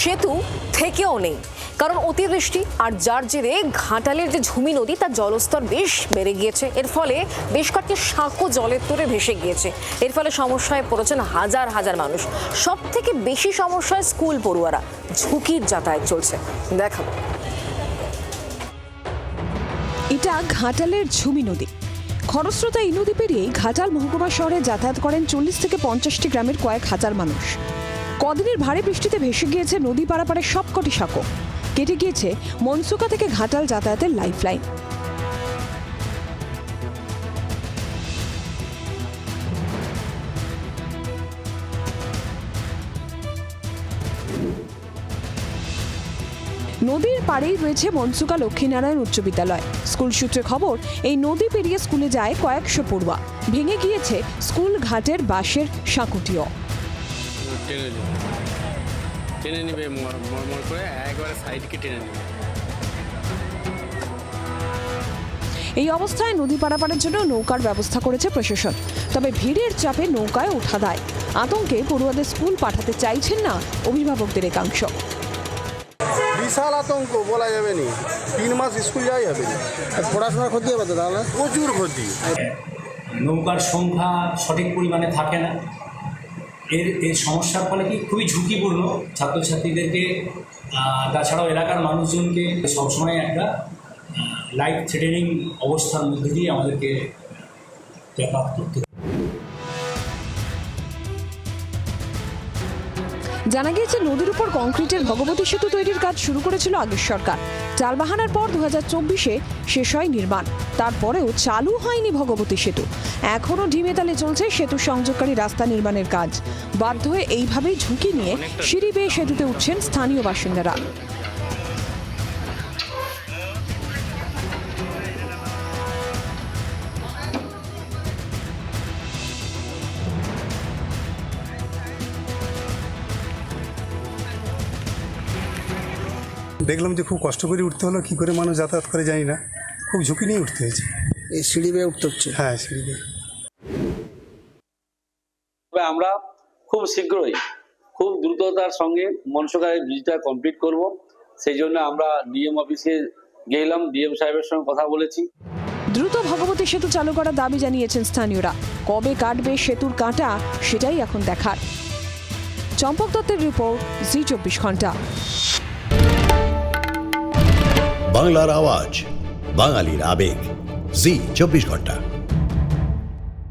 সেতু থেকেও নেই, কারণ অতিবৃষ্টি আর যার জেরে ঘাটালের যে ঝুমি নদী তার জলস্তর বেশ বেড়ে গিয়েছে। এর ফলে বেশ কয়েকটি সাঁকো জলের তোরে ভেসে গিয়েছে। এর ফলে সমস্যায় পড়েছেন হাজার হাজার মানুষ। সব থেকে বেশি সমস্যায় স্কুল পড়ুয়ারা, ঝুঁকির যাতায়াত চলছে। দেখাবো। এটা ঘাটালের ঝুমি নদী। খরস্রোতা এই নদী পেরিয়ে ঘাটাল মহকুমা শহরে যাতায়াত করেন 40 থেকে 50টি গ্রামের কয়েক হাজার মানুষ। কদিনের ভারী বৃষ্টিতে ভেসে গিয়েছে নদী পারাপারের সবকটি সাঁকো, কেটে গিয়েছে মনসুকা থেকে ঘাটাল যাতায়াতের লাইফলাইন। নদীর পাড়েই রয়েছে মনসুকা লক্ষ্মীনারায়ণ উচ্চ বিদ্যালয়। স্কুল সূত্রে খবর, এই নদী পেরিয়ে স্কুলে যায় কয়েকশো পড়ুয়া। ভেঙে গিয়েছে স্কুল ঘাটের বাঁশের সাঁকুটিও। টেনে নেবে মরমর করে একবারে সাইডকে টেনে নেবে। এই অবস্থায় নদী পারাপারের জন্য নৌকার ব্যবস্থা করেছে প্রশাসন। তবে ভিড়ের চাপে নৌকায় ওঠা দায়। আতঙ্কে পড়ুয়াদের স্কুল পাঠাতে চাইছেন না অভিভাবকদের একাংশ। বিশাল আতঙ্ক, বলা যাবে না। 3 মাস স্কুল যাওয়া যাবে না, পড়াশোনার ক্ষতি হবে তো, তাহলে প্রচুর ক্ষতি। নৌকার সংখ্যা সঠিক পরিমাণে থাকে না। এর সমস্যার ফলে কি খুবই ঝুঁকিপূর্ণ ছাত্রছাত্রীদেরকে, তাছাড়াও এলাকার মানুষজনকে সবসময় একটা লাইফ থ্রেটেনিং অবস্থার মধ্যে দিয়ে আমাদেরকে যাতায়াত করতে। জানা গিয়েছে, নদীর উপর কংক্রিটের ভগবতী সেতু তৈরির কাজ শুরু করেছিল আগের সরকার। টালবাহানার পর 2024-এ শেষ হয় নির্মাণ। তারপরেও চালু হয়নি ভগবতী সেতু। এখনও ঢিমেতালে চলছে সেতু সংযোগকারী রাস্তা নির্মাণের কাজ। বাধ্য হয়ে এইভাবেই ঝুঁকি নিয়ে সিঁড়ি বেয়ে সেতুতে উঠছেন স্থানীয় বাসিন্দারা। দেখলাম যে খুব কষ্ট করে উঠতে হলো, কী করে মানুষ যাতায়াত করে জানি না, খুব ঝুঁকি নিয়ে উঠতে হয়েছে। এই সিঁড়ি বেয়ে উঠতে হচ্ছে। হ্যাঁ, সিঁড়ি বেয়ে। আমরা খুব শীঘ্রই খুব দ্রুততার সঙ্গে মনসুকার ব্রিজটা কমপ্লিট করব। সেই জন্য আমরা ডিএম অফিসে গেলাম, ডিএম সাহেবের সঙ্গে কথা বলেছি। দ্রুত ভগবতী সেতু চালু করার দাবি জানিয়েছেন স্থানীয়রা। কবে কাটবে সেতুর কাঁটা, সেটাই এখন দেখার। চম্পক দত্তের রিপোর্ট, জি 24 ঘন্টা। বাংলার আওয়াজ, বাঙালির আবেগ, জি 24 ঘন্টা।